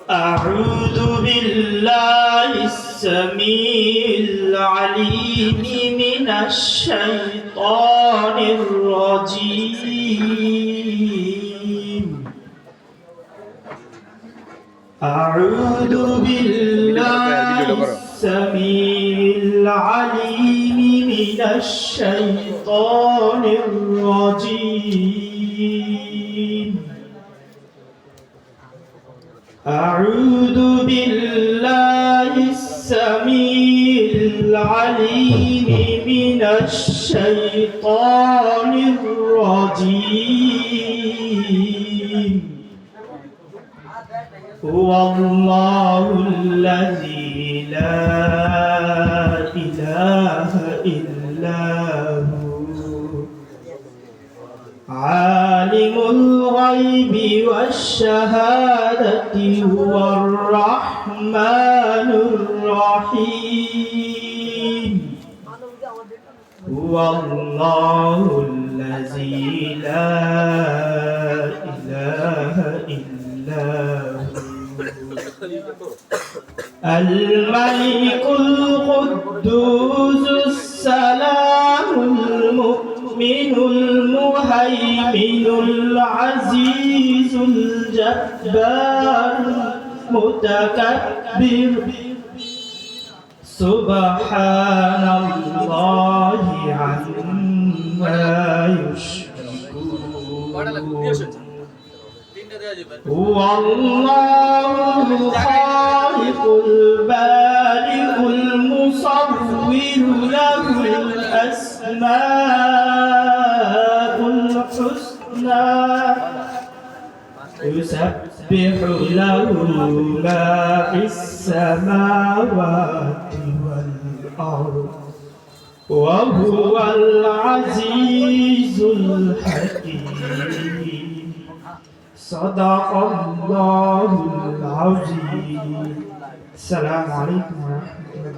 أعوذ بالله السميع العليم من الشيطان الرجيم. أعوذ بالله السميع العليم من الشيطان الرجيم. أعوذ بالله السميع العليم من الشيطان الرجيم. هو الله الذي لا إله إلا هو عالم الغيب والشهادة هو الرحمن الرحيم. هو الله الذي لا إله إلا هو الملك القدوس السلام المؤمن المهيمن العزيز الجبار المتكبر سبحان الله عما يشركون. هو الله الخالق البارئ المصور له الأسماء الحسنى يسبح له ما في السماوات والأرض وهو العزيز الحكيم. صدق الله العظيم. السلام عليكم ورحمة الله.